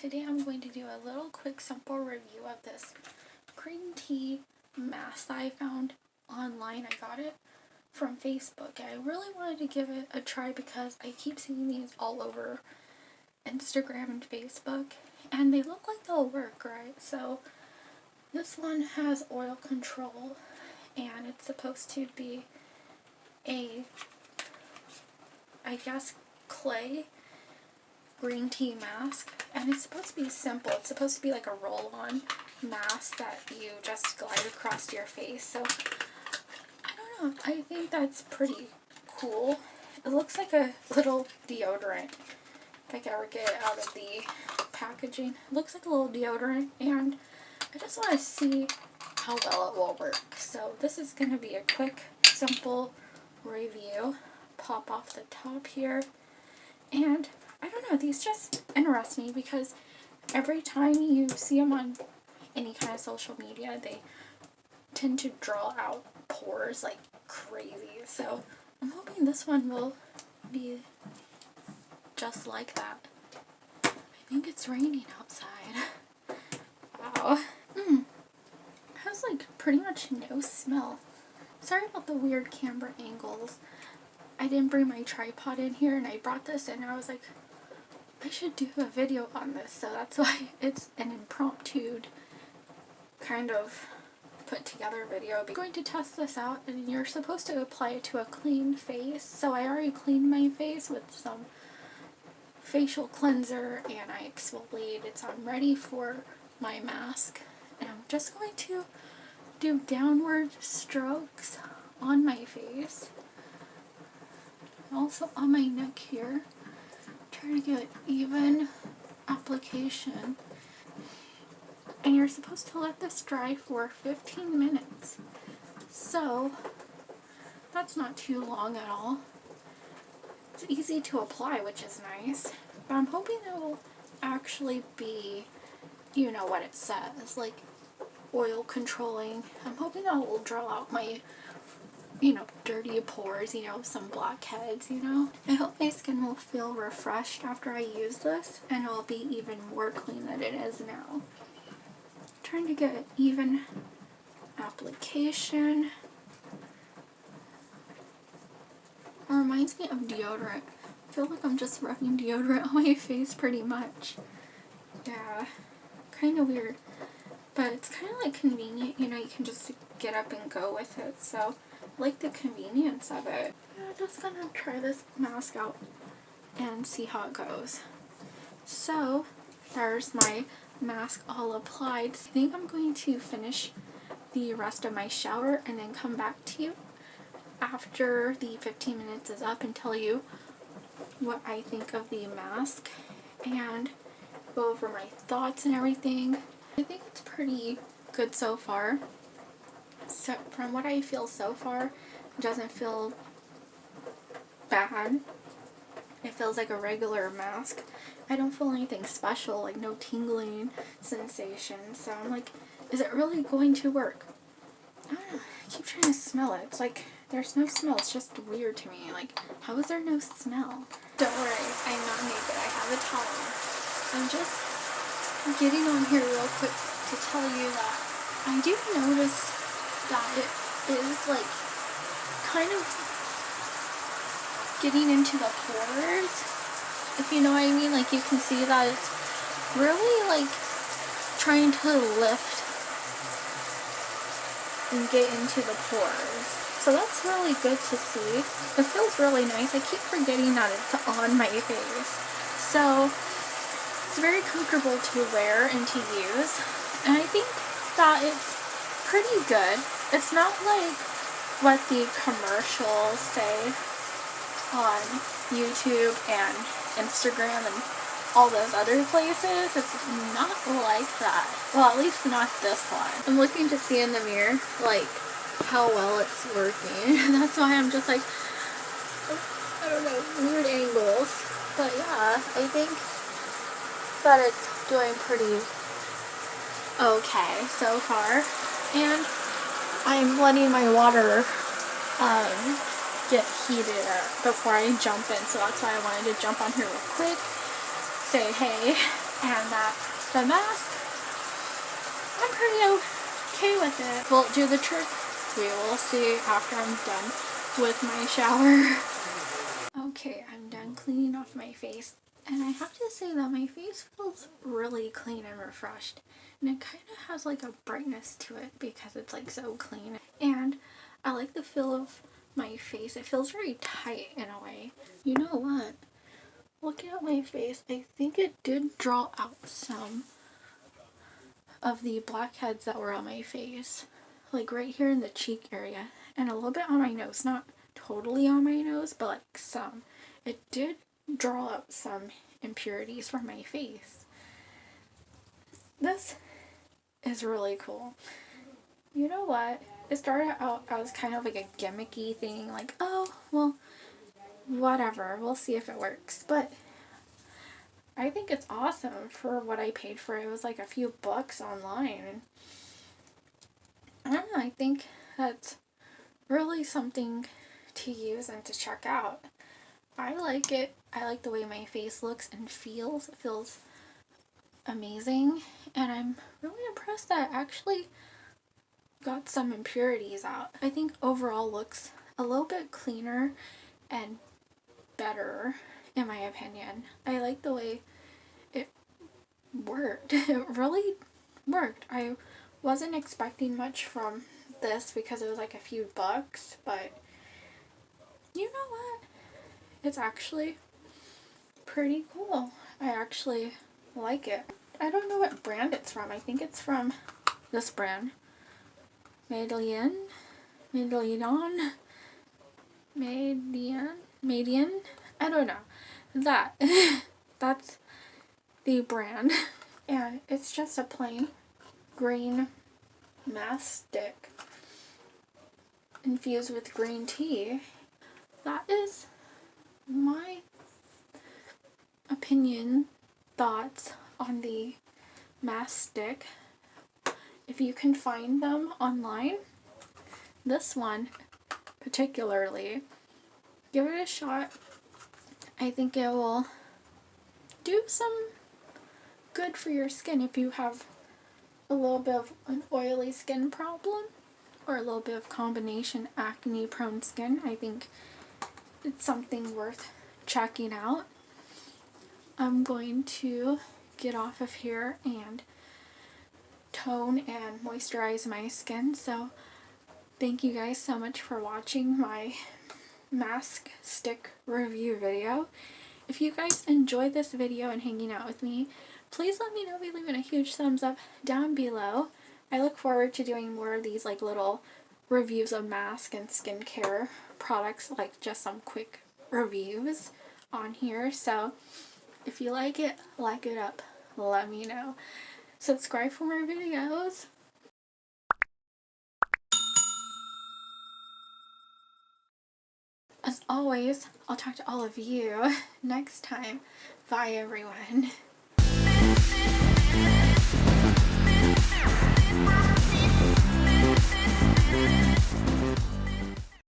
today I'm going to do a little quick simple review of this green tea mask that I found online. I got it from Facebook. I really wanted to give it a try because I keep seeing these all over Instagram and Facebook and they look like they'll work, right? So this one has oil control and it's supposed to be a, I guess, clay green tea mask, and it's supposed to be simple. It's supposed to be like a roll-on mask that you just glide across your face. So I don't know, I think that's pretty cool. It looks like a little deodorant if I can ever get it out of the packaging. It looks like a little deodorant, and I just want to see how well it will work. So this is going to be a quick, simple review. Pop off the top here, and I don't know, these just interest me because every time you see them on any kind of social media, they tend to draw out pores like crazy. So I'm hoping this one will be just like that. I think it's raining outside. Wow. It has like pretty much no smell. Sorry about the weird camera angles. I didn't bring my tripod in here and I brought this in and I was like, I should do a video on this, so that's why it's an impromptu kind of put together video. I'm going to test this out, and you're supposed to apply it to a clean face. So I already cleaned my face with some facial cleanser and I exfoliated, so I'm ready for my mask. And I'm just going to do downward strokes on my face, also on my neck here. Try to get even application, and you're supposed to let this dry for 15 minutes, so that's not too long at all. It's easy to apply, which is nice, but I'm hoping it will actually be, you know what it says, like oil controlling. I'm hoping that will draw out my, you know, dirty pores, you know, some blackheads, you know. I hope my skin will feel refreshed after I use this, and it will be even more clean than it is now. Trying to get even application. It reminds me of deodorant. I feel like I'm just rubbing deodorant on my face pretty much. Yeah, kind of weird. But it's kind of like convenient, you know, you can just get up and go with it, so I like the convenience of it. Yeah, I'm just gonna try this mask out and see how it goes. So, there's my mask all applied. I think I'm going to finish the rest of my shower and then come back to you after the 15 minutes is up and tell you what I think of the mask and go over my thoughts and everything. I think it's pretty good so far. So from what I feel so far, it doesn't feel bad. It feels like a regular mask. I don't feel anything special, like no tingling sensation. So I'm like, is it really going to work? I don't know. I keep trying to smell it. It's like there's no smell. It's just weird to me. Like, how is there no smell? Don't worry, I'm not naked. I have a towel on. I'm just getting on here real quick to tell you that I do notice that it is like kind of getting into the pores, if you know what I mean. Like, you can see that it's really like trying to lift and get into the pores. So that's really good to see. It feels really nice. I keep forgetting that it's on my face. So it's very comfortable to wear and to use. And I think that it's pretty good. It's not like what the commercials say on YouTube and Instagram and all those other places. It's not like that. Well, at least not this one. I'm looking to see in the mirror, like, how well it's working. That's why I'm just like, I don't know, weird angles. But yeah, I think that it's doing pretty okay so far. And I'm letting my water get heated before I jump in, so that's why I wanted to jump on here real quick, say hey, and that the mask, I'm pretty okay with it. Will it do the trick? We will see after I'm done with my shower. Okay, I'm done cleaning off my face, and I have to say that my face feels really clean and refreshed, and it kind of has like a brightness to it because it's like so clean, and I like the feel of my face. It feels very tight in a way. You know what? Looking at my face, I think it did draw out some of the blackheads that were on my face, like right here in the cheek area and a little bit on my nose. Not totally on my nose, but like some. It did draw out some impurities from my face. This is really cool. You know what? It started out as kind of like a gimmicky thing, like, oh, well, whatever, we'll see if it works. But I think it's awesome for what I paid for it. It was like a few bucks online. I don't know, I think that's really something to use and to check out. I like it. I like the way my face looks and feels. It feels amazing, and I'm really impressed that it actually got some impurities out. I think overall looks a little bit cleaner and better, in my opinion. I like the way it worked. It really worked. I wasn't expecting much from this because it was like a few bucks, but you know what? It's actually pretty cool. I actually like it. I don't know what brand it's from. I think it's from this brand. Median? I don't know. That's the brand. And it's just a plain green mask stick infused with green tea. That is my opinion, thoughts on the mask stick. If you can find them online, this one particularly, give it a shot. I think it will do some good for your skin if you have a little bit of an oily skin problem or a little bit of combination acne prone skin. I think it's something worth checking out. I'm going to get off of here and tone and moisturize my skin. So thank you guys so much for watching my mask stick review video. If you guys enjoyed this video and hanging out with me, please let me know by leaving a huge thumbs up down below. I look forward to doing more of these like little reviews of mask and skincare products, like just some quick reviews on here. So if you like it up, let me know. Subscribe for more videos. As always, I'll talk to all of you next time. Bye, everyone.